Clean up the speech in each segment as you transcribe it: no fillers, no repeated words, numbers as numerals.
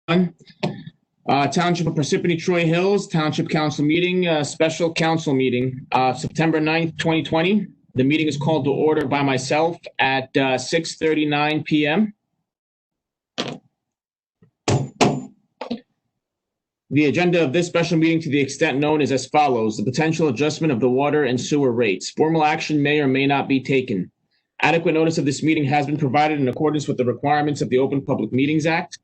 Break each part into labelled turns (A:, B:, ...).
A: Township of Parsippany Troy Hills Township Council meeting, special council meeting, September 9th, 2020. The meeting is called to order by myself at 6:39 p.m. The agenda of this special meeting to the extent known is as follows: the potential adjustment of the water and sewer rates. Formal action may or may not be taken. Adequate notice of this meeting has been provided in accordance with the requirements of the Open Public Meetings Act,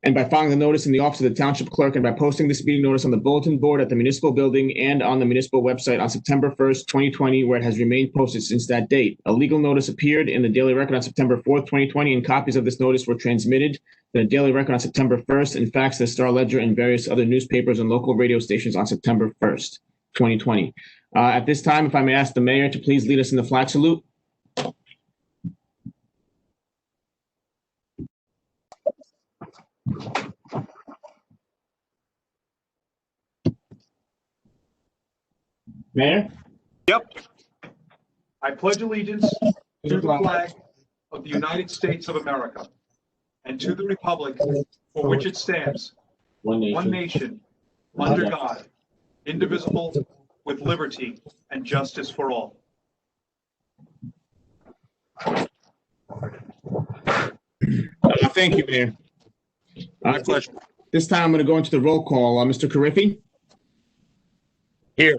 A: and by filing the notice in the office of the township clerk, and by posting this meeting notice on the bulletin board at the municipal building and on the municipal website on September 1st, 2020, where it has remained posted since that date. A legal notice appeared in the Daily Record on September 4th, 2020, and copies of this notice were transmitted to the Daily Record on September 1st, and faxed to the Star Ledger and various other newspapers and local radio stations on September 1st, 2020. At this time, if I may ask the mayor to please lead us in the flag salute. Mayor?
B: Yep. I pledge allegiance to the flag of the United States of America and to the republic for which it stands, one nation, under God, indivisible, with liberty and justice for all.
A: Thank you, Mayor. My pleasure. This time I'm going to go into the roll call. Mr. Carriffy?
C: Here.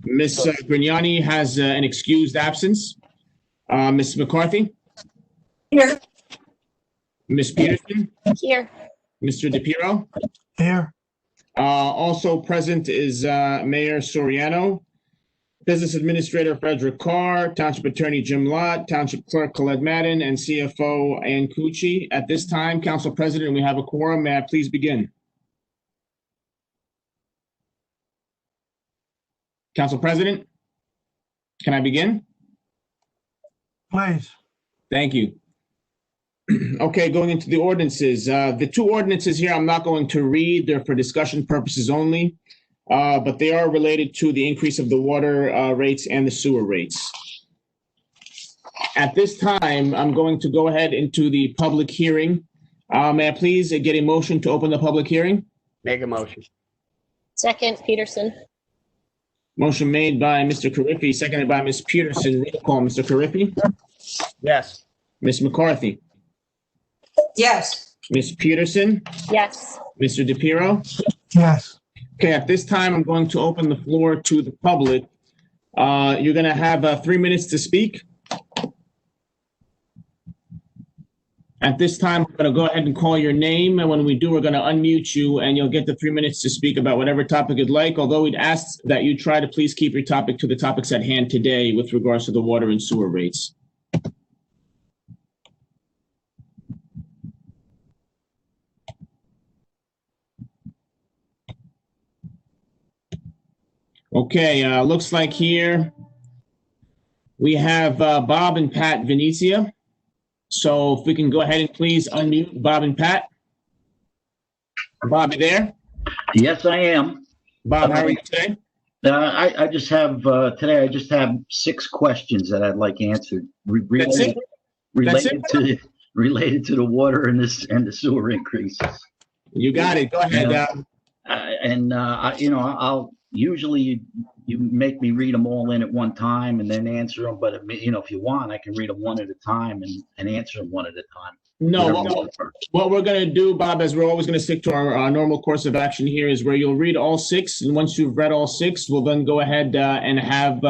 A: Ms. Grignani has an excused absence. Ms. McCarthy?
D: Here.
A: Ms. Peterson?
D: Here.
A: Mr. DePiero?
C: Here.
A: Also present is Mayor Soriano, Business Administrator Frederick Carr, Township Attorney Jim Lott, Township Clerk Colette Madden, and CFO Ann Cucci. At this time, Council President, we have a quorum. May I please begin? Council President, can I begin?
C: Please.
A: Thank you. Okay, going into the ordinances. The two ordinances here I'm not going to read. They're for discussion purposes only, but they are related to the increase of the water rates and the sewer rates. At this time, I'm going to go ahead into the public hearing. May I please get a motion to open the public hearing?
C: Make a motion.
D: Second, Peterson.
A: Motion made by Mr. Carriffy, seconded by Ms. Peterson. Roll call, Mr. Carriffy?
C: Yes.
A: Ms. McCarthy?
D: Yes.
A: Ms. Peterson?
D: Yes.
A: Mr. DePiero?
C: Yes.
A: Okay, at this time, I'm going to open the floor to the public. You're going to have 3 minutes to speak. At this time, I'm going to go ahead and call your name, and when we do, we're going to unmute you, and you'll get the 3 minutes to speak about whatever topic you'd like, although we'd ask that you try to please keep your topic to the topics at hand today with regards to the water and sewer rates. Okay, looks like here we have Bob and Pat Venezia. So if we can go ahead and please unmute Bob and Pat. Bob, you there?
E: Yes, I am.
A: Bob, how are you today?
E: I just have today. I just have 6 questions that I'd like answered related to the water and the sewer increases.
A: You got it. Go ahead.
E: I'll usually you make me read them all in at one time and then answer them. But if you want, I can read them one at a time and answer them one at a time.
A: No, what we're going to do, Bob, as we're always going to stick to our normal course of action here, is where you'll read all 6, and once you've read all 6, we'll then go ahead and have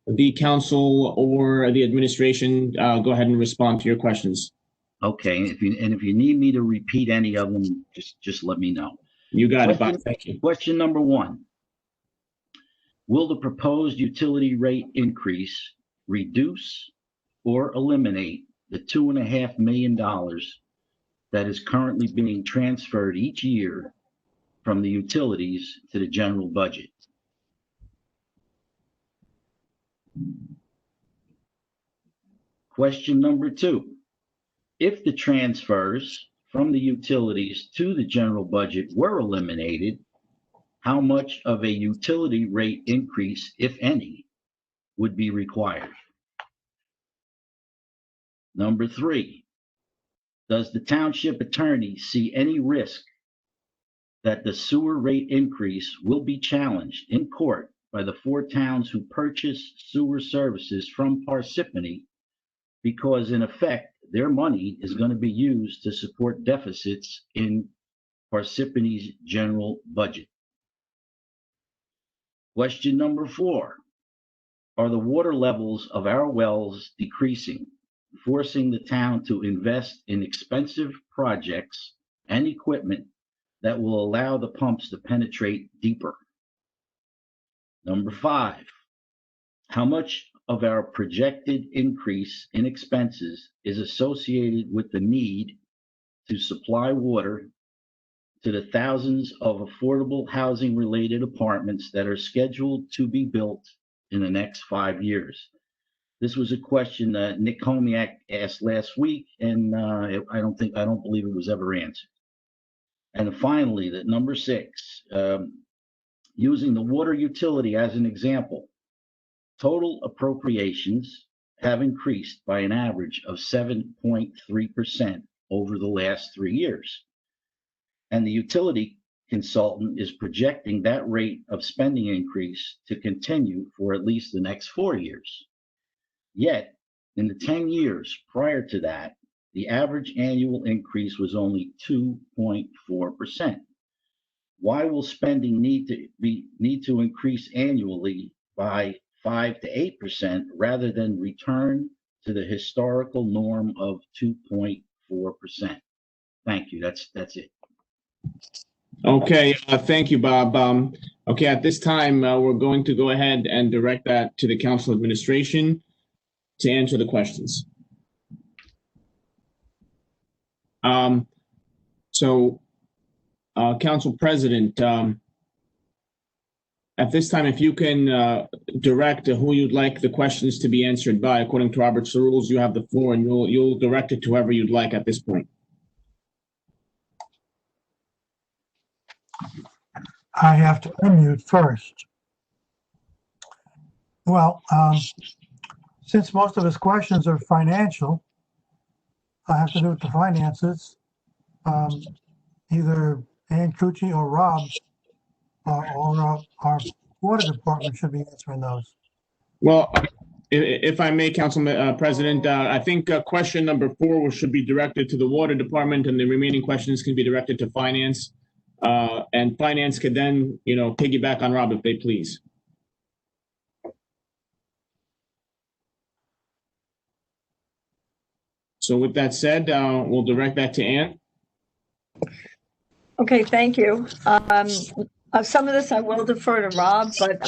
A: the council or the administration go ahead and respond to your questions.
E: Okay, if you need me to repeat any of them, just let me know.
A: You got it, Bob. Thank you.
E: Question number 1. Will the proposed utility rate increase reduce or eliminate the $2.5 million that is currently being transferred each year from the utilities to the general budget? Question number 2. If the transfers from the utilities to the general budget were eliminated, how much of a utility rate increase, if any, would be required? Number 3, Does the township attorney see any risk that the sewer rate increase will be challenged in court by the 4 towns who purchase sewer services from Parsippany, because in effect, their money is going to be used to support deficits in Parsippany's general budget? Question number 4. Are the water levels of our wells decreasing, forcing the town to invest in expensive projects and equipment that will allow the pumps to penetrate deeper? Number 5, how much of our projected increase in expenses is associated with the need to supply water to the thousands of affordable housing related apartments that are scheduled to be built in the next 5 years? This was a question that Nick Homiak asked last week, and I don't believe it was ever answered. And finally, that number 6, using the water utility as an example, total appropriations have increased by an average of 7.3% over the last 3 years. And the utility consultant is projecting that rate of spending increase to continue for at least the next 4 years. Yet, in the 10 years prior to that, the average annual increase was only 2.4%. Why will spending need to increase annually by 5 to 8% rather than return to the historical norm of 2.4%? Thank you. That's it.
A: Okay, thank you, Bob. Okay, at this time, we're going to go ahead and direct that to the council administration to answer the questions. Council President, at this time, if you can direct who you'd like the questions to be answered by, according to Robert's rules, you have the floor, and you'll direct it to whoever you'd like at this point.
C: I have to unmute first. Well, since most of his questions are financial, I have to do it the finances. Either Ann Cucci or Rob or our water department should be answering those.
A: Well, if I may, Council President, I think question number 4 should be directed to the water department, and the remaining questions can be directed to finance. And finance could then, piggyback on Rob if they please. So with that said, we'll direct that to Ann.
F: Okay, thank you. Some of this I will defer to Rob, but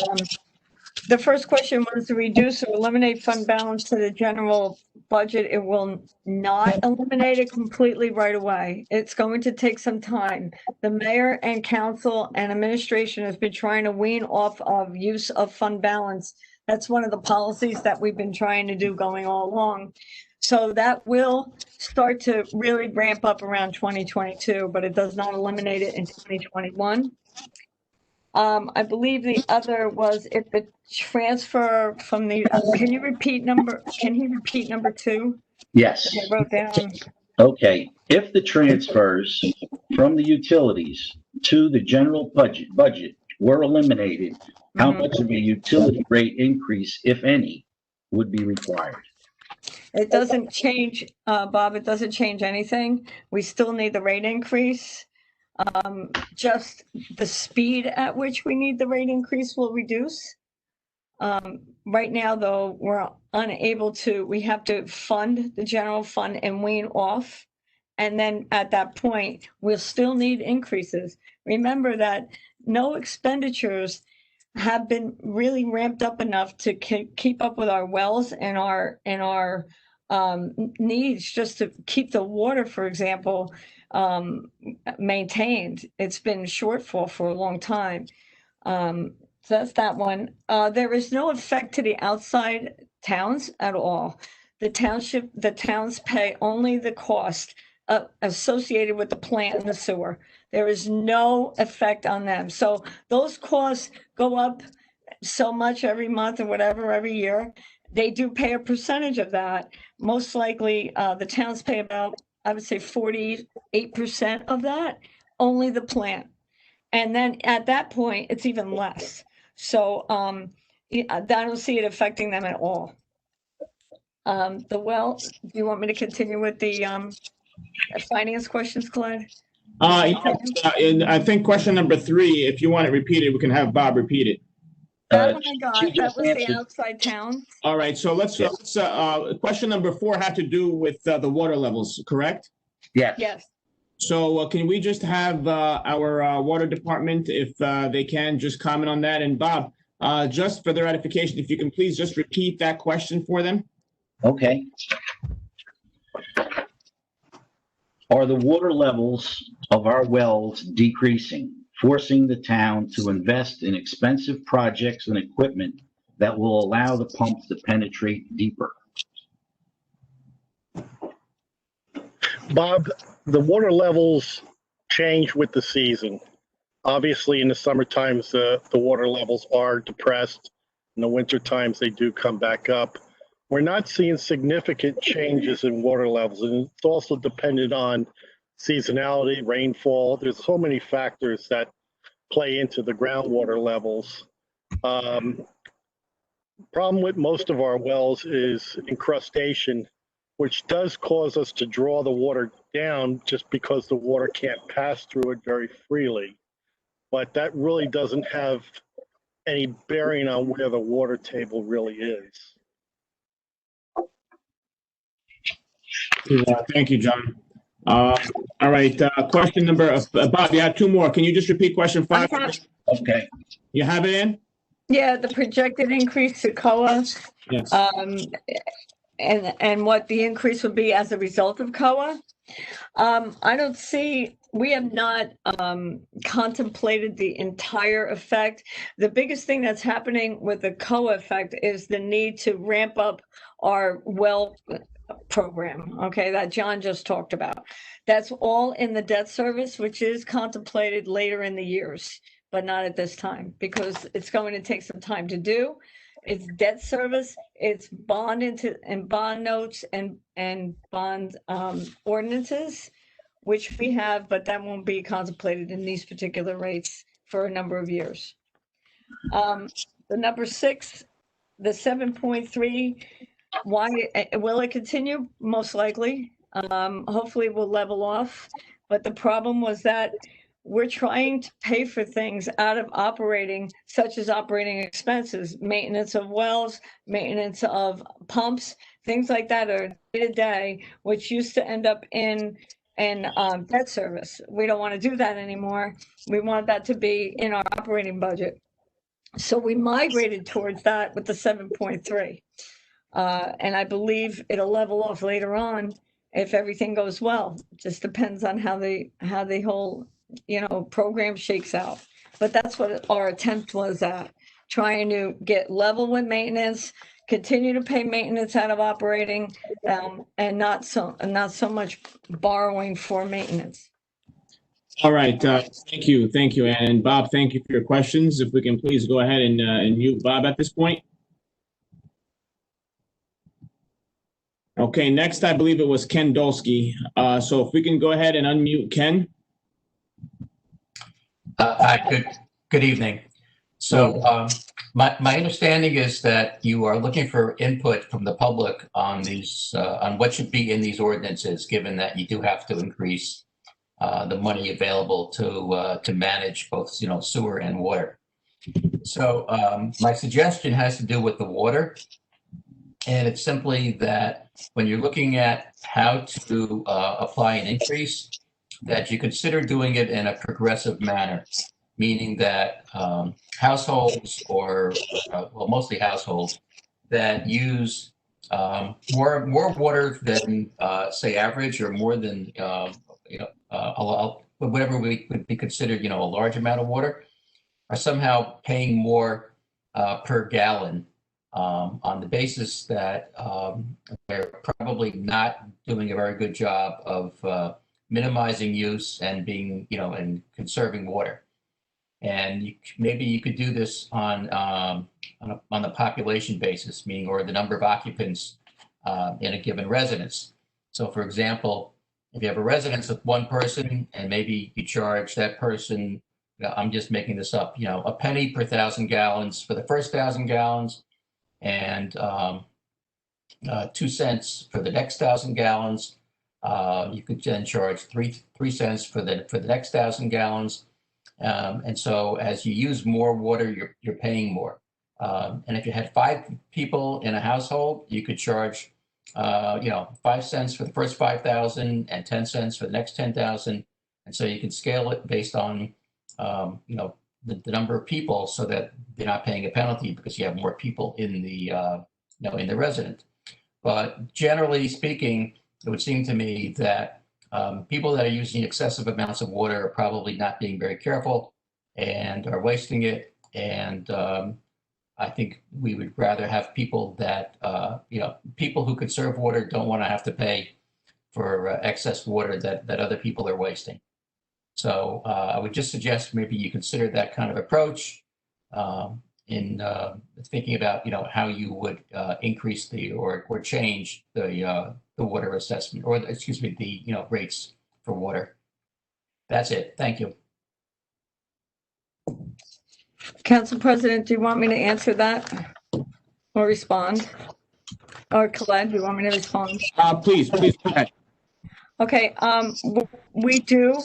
F: the first question was to reduce or eliminate fund balance to the general budget. It will not eliminate it completely right away. It's going to take some time. The mayor and council and administration has been trying to wean off of use of fund balance. That's one of the policies that we've been trying to do going all along. So that will start to really ramp up around 2022, but it does not eliminate it in 2021. I believe the other was if the transfer from the, can he repeat number 2?
E: Yes.
F: I wrote down.
E: Okay. If the transfers from the utilities to the general budget were eliminated, how much of a utility rate increase, if any, would be required?
F: It doesn't change, Bob, it doesn't change anything. We still need the rate increase. Just the speed at which we need the rate increase will reduce. Right now, though, we're unable to, we have to fund the general fund and wean off. And then at that point, we'll still need increases. Remember that no expenditures have been really ramped up enough to keep up with our wells and our needs, just to keep the water, for example, maintained. It's been shortfall for a long time. So that's that one. There is no effect to the outside towns at all. The towns pay only the cost associated with the plant and the sewer. There is no effect on them. So those costs go up so much every month or whatever, every year. They do pay a percentage of that. Most likely, the towns pay about I would say 48% of that, only the plant. And then at that point, it's even less. So I don't see it affecting them at all. The well, do you want me to continue with the finance questions, Clyde?
A: And I think question number 3, if you want it repeated, we can have Bob repeat it.
F: That one I
E: She
F: got, that
E: just
F: was the
E: answered.
F: outside town.
A: All right, so let's question number 4 had to do with the water levels, correct?
E: Yes.
F: Yes.
A: So can we just have our water department, if they can, just comment on that? And Bob, just for their edification, if you can please just repeat that question for them.
E: Okay. Are the water levels of our wells decreasing, forcing the town to invest in expensive projects and equipment that will allow the pumps to penetrate deeper?
G: Bob, the water levels change with the season. Obviously, in the summer times, the water levels are depressed. In the winter times, they do come back up. We're not seeing significant changes in water levels, and it's also dependent on seasonality, rainfall. There's so many factors that play into the groundwater levels. Problem with most of our wells is incrustation, which does cause us to draw the water down just because the water can't pass through it very freely. But that really doesn't have any bearing on where the water table really is.
A: Thank you, John. All right, question number, Bob, you had 2 more. Can you just repeat question 5?
E: Okay.
A: You have it in?
F: Yeah, the projected increase to COA,
A: Yes.
F: and what the increase would be as a result of COA. I don't see, we have not contemplated the entire effect. The biggest thing that's happening with the COA effect is the need to ramp up our well program, okay, that John just talked about. That's all in the debt service, which is contemplated later in the years, but not at this time, because it's going to take some time to do. It's debt service, it's bond notes and bond ordinances, which we have, but that won't be contemplated in these particular rates for a number of years. The number 6, the 7.3, why will it continue? Most likely. Hopefully we'll level off. But the problem was that we're trying to pay for things out of operating, such as operating expenses, maintenance of wells, maintenance of pumps, things like that are day to day, which used to end up in debt service. We don't want to do that anymore. We want that to be in our operating budget. So we migrated towards that with the 7.3. And I believe it'll level off later on if everything goes well. It just depends on how the whole, program shakes out. But that's what our attempt was at, trying to get level with maintenance, continue to pay maintenance out of operating, and not so much borrowing for maintenance.
A: All right, thank you. And Bob, thank you for your questions. If we can please go ahead and mute Bob at this point. Okay, next I believe it was Ken Dolsky. So if we can go ahead and unmute Ken.
H: Hi, good evening. So my understanding is that you are looking for input from the public on these, on what should be in these ordinances, given that you do have to increase the money available to manage both, sewer and water. So my suggestion has to do with the water. And it's simply that when you're looking at how to apply an increase, that you consider doing it in a progressive manner, meaning that households or, well, mostly households that use more water than, say, average or more than, whatever would be considered, a large amount of water, are somehow paying more per gallon. On the basis that they're probably not doing a very good job of minimizing use and being, and conserving water. And maybe you could do this on the population basis, meaning or the number of occupants in a given residence. So, for example, if you have a residence with one person and maybe you charge that person, I'm just making this up, a penny per 1,000 gallons for the first 1,000 gallons and 2 cents for the next 1,000 gallons. You could then charge 3 cents for the next 1,000 gallons. And so as you use more water, you're paying more. And if you had 5 people in a household, you could charge 5 cents for the first 5,000 and 10 cents for the next 10,000. And so you can scale it based on, the number of people so that they're not paying a penalty because you have more people in the, in the resident. But generally speaking, it would seem to me that people that are using excessive amounts of water are probably not being very careful and are wasting it. And I think we would rather have people that, people who conserve water don't want to have to pay for excess water that other people are wasting. So I would just suggest maybe you consider that kind of approach in thinking about, how you would increase or change the water assessment or the rates for water. That's it. Thank you.
F: Council President, do you want me to answer that or respond? Or Colette, do you want me to respond?
A: Please go ahead.
F: Okay, we do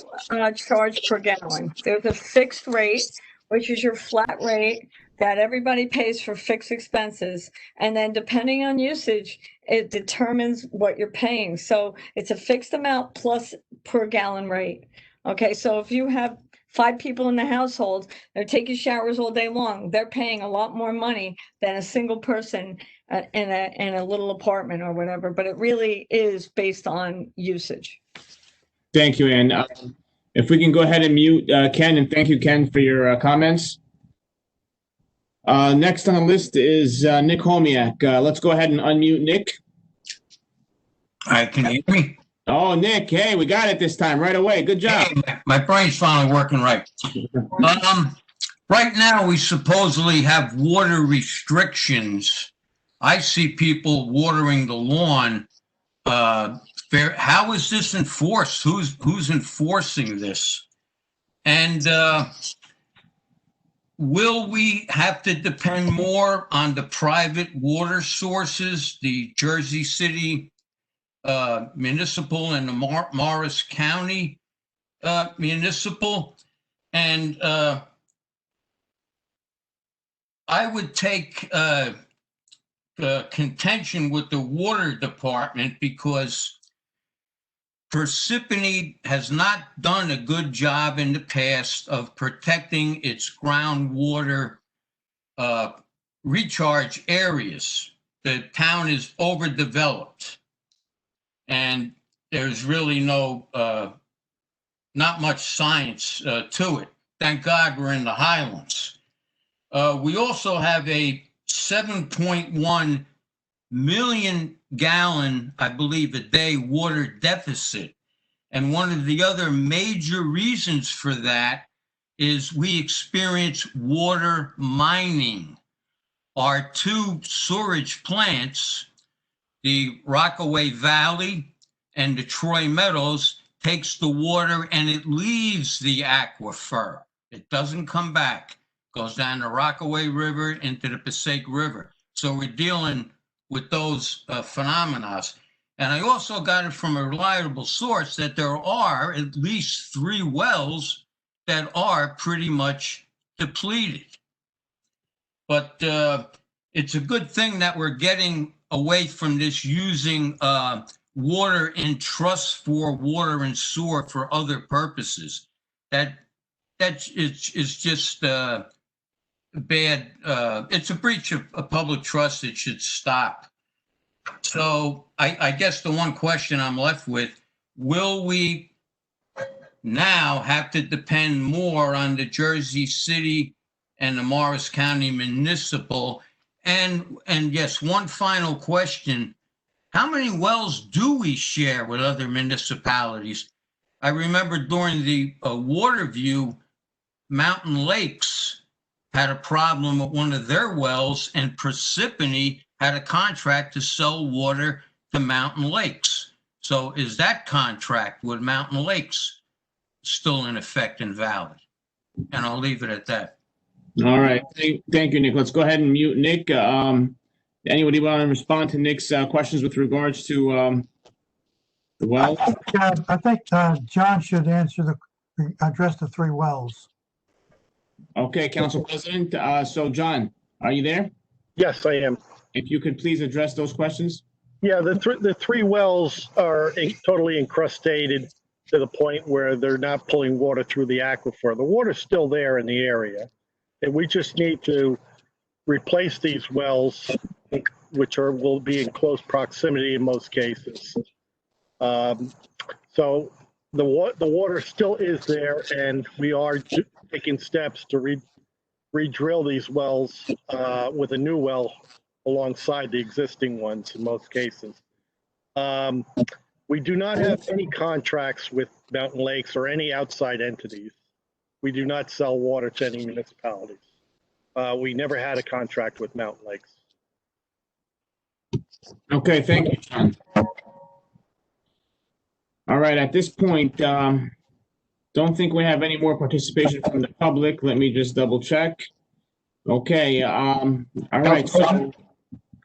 F: charge per gallon. There's a fixed rate, which is your flat rate that everybody pays for fixed expenses. And then depending on usage, it determines what you're paying. So it's a fixed amount plus per gallon rate. Okay, so if you have 5 people in the household, they're taking showers all day long, they're paying a lot more money than a single person in a little apartment or whatever, but it really is based on usage.
A: Thank you, Ann. If we can go ahead and mute Ken, and thank you, Ken, for your comments. Next on the list is Nick Holmiak. Let's go ahead and unmute Nick.
I: Hi, can you hear me?
A: Oh, Nick, hey, we got it this time right away. Good job.
I: Hey, my brain's finally working right. Right now, we supposedly have water restrictions. I see people watering the lawn. How is this enforced? Who's enforcing this? And will we have to depend more on the private water sources, the Jersey City municipal and the Morris County municipal? And I would take contention with the water department because Parsippany has not done a good job in the past of protecting its groundwater recharge areas. The town is overdeveloped and there's really not much science to it. Thank God we're in the Highlands. We also have a 7.1 million gallon, I believe, a day water deficit. And one of the other major reasons for that is we experience water mining. Our 2 storage plants, the Rockaway Valley and the Troy Meadows, takes the water and it leaves the aquifer. It doesn't come back. Goes down the Rockaway River into the Passaic River. So we're dealing with those phenomena. And I also got it from a reliable source that there are at least 3 wells that are pretty much depleted. But it's a good thing that we're getting away from this using water in trusts for water and sewer for other purposes. That is just bad. It's a breach of public trust. It should stop. So I guess the one question I'm left with, will we now have to depend more on the Jersey City and the Morris County Municipal? And yes, one final question. How many wells do we share with other municipalities? I remember during the water view, Mountain Lakes had a problem with one of their wells, and Parsippany had a contract to sell water to Mountain Lakes. So is that contract with Mountain Lakes still in effect and valid? And I'll leave it at that.
A: All right. Thank you, Nick. Let's go ahead and mute Nick. Anybody want to respond to Nick's questions with regards to the well?
C: I think John should address the 3 wells.
A: Okay, Council President. So John, are you there?
G: Yes, I am.
A: If you could please address those questions.
G: Yeah, the 3 wells are totally encrustated to the point where they're not pulling water through the aquifer. The water's still there in the area, and we just need to replace these wells, which will be in close proximity in most cases. So the water still is there, and we are taking steps to re-drill these wells with a new well alongside the existing ones in most cases. We do not have any contracts with Mountain Lakes or any outside entities. We do not sell water to any municipalities. We never had a contract with Mountain Lakes.
A: Okay, thank you, John. All right, at this point, don't think we have any more participation from the public. Let me just double check. Okay, all right, so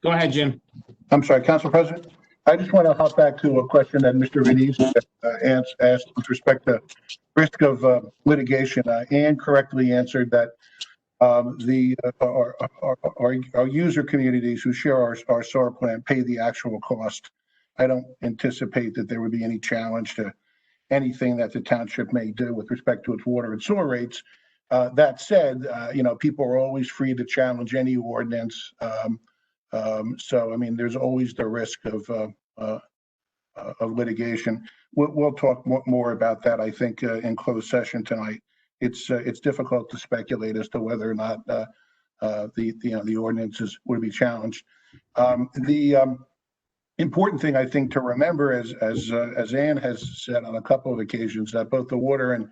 A: go ahead, Jim.
J: I'm sorry, Council President. I just want to hop back to a question that Mr. Venice asked with respect to risk of litigation. Ann correctly answered that our user communities who share our SOAR plan pay the actual cost. I don't anticipate that there would be any challenge to anything that the township may do with respect to its water and sewer rates. That said, people are always free to challenge any ordinance. So, I mean, there's always the risk of litigation. We'll talk more about that, I think, in closed session tonight. It's difficult to speculate as to whether or not the ordinances would be challenged. The important thing, I think, to remember, as Ann has said on a couple of occasions, that both the water and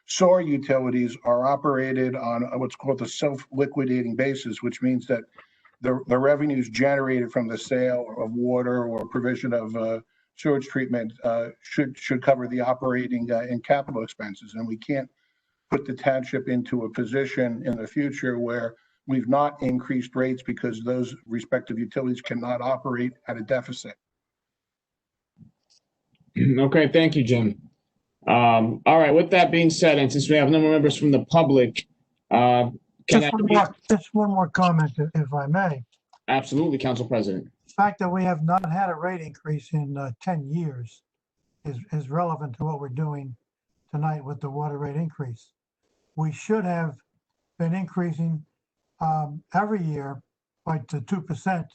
J: sewer utilities are operated on what's called a self-liquidating basis, which means that the revenues generated from the sale of water or provision of sewage treatment should cover the operating and capital expenses. And we can't put the township into a position in the future where we've not increased rates because those respective utilities cannot operate at a deficit.
A: Okay, thank you, Jim. All right, with that being said, and since we have no more members from the public,
C: Just one more comment, if I may.
A: Absolutely, Council President.
C: The fact that we have not had a rate increase in 10 years is relevant to what we're doing tonight with the water rate increase. We should have been increasing every year by the 2%, that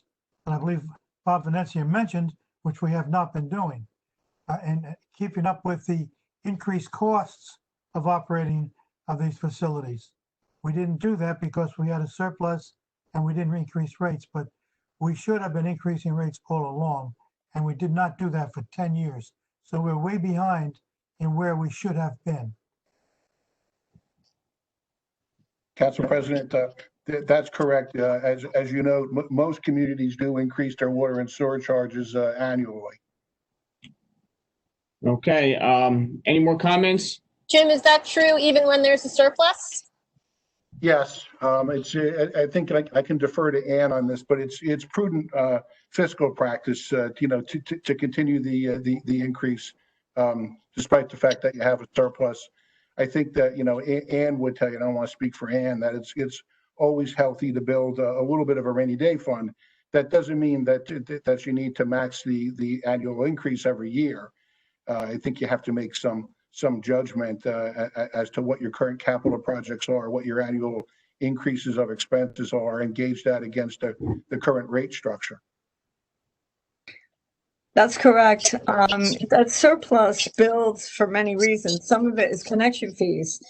C: I believe Bob Venezia mentioned, which we have not been doing, and keeping up with the increased costs of operating of these facilities. We didn't do that because we had a surplus and we didn't increase rates, but we should have been increasing rates all along, and we did not do that for 10 years. So we're way behind in where we should have been.
J: Council President, that's correct. As you know, most communities do increase their water and sewer charges annually.
A: Okay, any more comments?
D: Jim, is that true even when there's a surplus?
J: Yes, I think I can defer to Ann on this, but it's prudent fiscal practice, to continue the increase, despite the fact that you have a surplus. I think that, Ann would tell you, and I don't want to speak for Ann, that it's always healthy to build a little bit of a rainy day fund. That doesn't mean that you need to match the annual increase every year. I think you have to make some judgment as to what your current capital projects are, what your annual increases of expenses are, and gauge that against the current rate structure.
F: That's correct. That surplus builds for many reasons. Some of it is connection fees.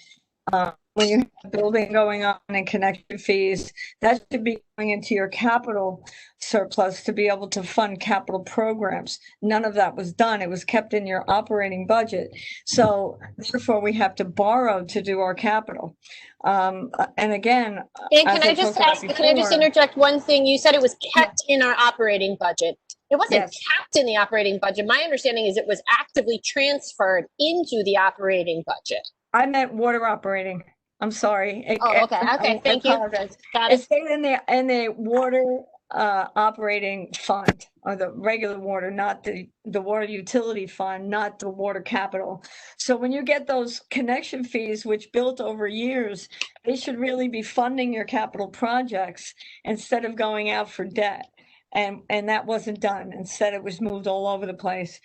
F: When you have a building going on and connection fees, that should be going into your capital surplus to be able to fund capital programs. None of that was done. It was kept in your operating budget. So therefore, we have to borrow to do our capital. And again,
D: And can I just interject one thing? You said it was kept in our operating budget. It wasn't
F: Yes.
D: capped in the operating budget. My understanding is it was actively transferred into the operating budget.
F: I meant water operating. I'm sorry.
D: Oh, okay. Okay, thank you.
F: Apologize.
D: Got
F: It
D: it.
F: stayed in the water operating fund, or the regular water, not the water utility fund, not the water capital. So when you get those connection fees, which built over years, they should really be funding your capital projects instead of going out for debt. And that wasn't done. Instead, it was moved all over the place.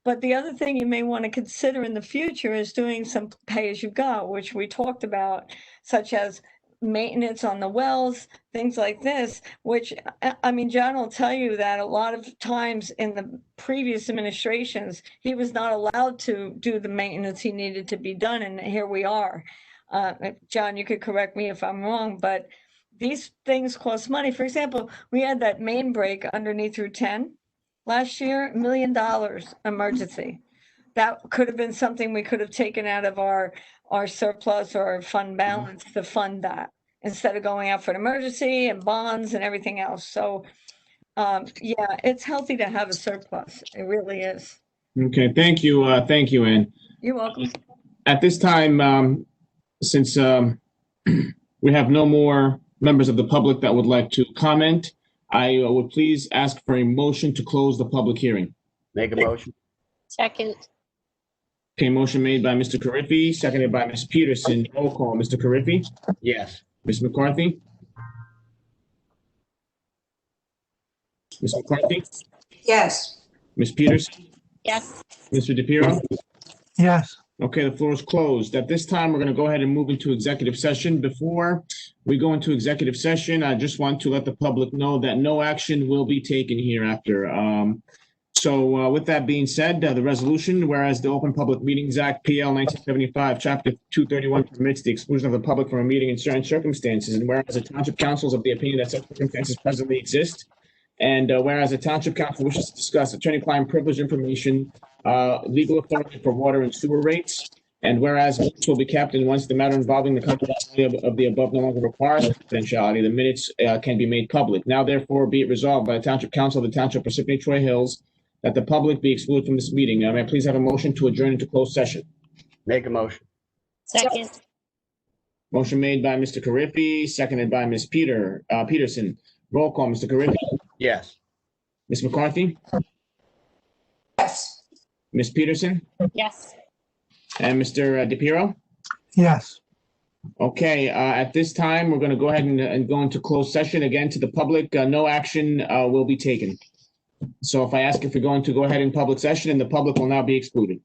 F: But the other thing you may want to consider in the future is doing some pay-as-you-go, which we talked about, such as maintenance on the wells, things like this, which, I mean, John will tell you that a lot of times in the previous administrations, he was not allowed to do the maintenance he needed to be done, and here we are. John, you could correct me if I'm wrong, but these things cost money. For example, we had that main break underneath Route 10 last year, $1 million emergency. That could have been something we could have taken out of our surplus or our fund balance to fund that, instead of going out for an emergency and bonds and everything else. So, yeah, it's healthy to have a surplus. It really is.
A: Okay, thank you, Ann.
F: You're welcome.
A: At this time, since we have no more members of the public that would like to comment, I would please ask for a motion to close the public hearing.
K: Make a motion.
D: Second.
A: Okay, motion made by Mr. Carriffy, seconded by Ms. Peterson. Roll call, Mr. Carriffy,
K: Yes.
A: Ms. McCarthy? Ms. McCarthy?
L: Yes.
A: Ms. Peterson?
D: Yes.
A: Mr. DePiero?
C: Yes.
A: Okay, the floor is closed. At this time, we're going to go ahead and move into executive session. Before we go into executive session, I just want to let the public know that no action will be taken hereafter. So with that being said, the resolution, whereas the Open Public Meetings Act, PL 1975, Chapter 231 permits the exclusion of the public from a meeting in certain circumstances, and whereas the Township Council is of the opinion that such circumstances presently exist, and whereas the Township Council wishes to discuss attorney-client privilege information, legal authority for water and sewer rates, and whereas minutes will be kept, and once the matter involving the confidentiality of the above no longer requires confidentiality, the minutes can be made public. Now therefore be it resolved by the Township Council of the Township of Parsippany Troy Hills that the public be excluded from this meeting. May I please have a motion to adjourn into closed session?
K: Make a motion.
D: Second.
A: Motion made by Mr. Carriffy, seconded by Ms. Peterson. Roll call, Mr. Carriffy,
K: Yes.
A: Ms. McCarthy,
L: Yes.
A: Ms. Peterson,
D: Yes.
A: and Mr. DePiero.
C: Yes.
A: Okay, at this time, we're going to go ahead and go into closed session. Again, to the public, no action will be taken. So if I ask if you're going to go ahead in public session, and the public will now be excluded.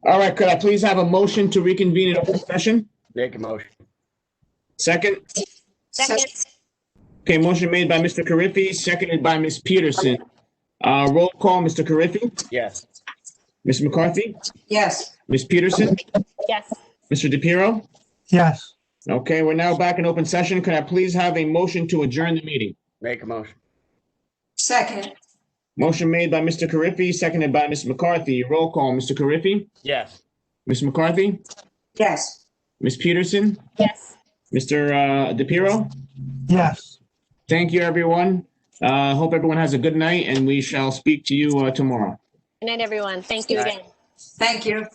A: All right, could I please have a motion to reconvene in open session?
K: Make a motion.
A: Second?
D: Second.
A: Okay, motion made by Mr. Carriffy, seconded by Ms. Peterson. Roll call, Mr. Carriffy,
K: Yes.
A: Ms. McCarthy,
L: Yes.
A: Ms. Peterson,
D: Yes.
A: Mr. DePiero.
C: Yes.
A: Okay, we're now back in open session. Could I please have a motion to adjourn the meeting?
K: Make a motion.
L: Second.
A: Motion made by Mr. Carriffy, seconded by Ms. McCarthy. Roll call, Mr. Carriffy,
K: Yes.
A: Ms. McCarthy,
L: Yes.
A: Ms. Peterson,
D: Yes.
A: Mr. DePiero.
C: Yes.
A: Thank you, everyone. Hope everyone has a good night, and we shall speak to you tomorrow.
D: Good night, everyone. Thank you
K: Good night.
D: again.
L: Thank you.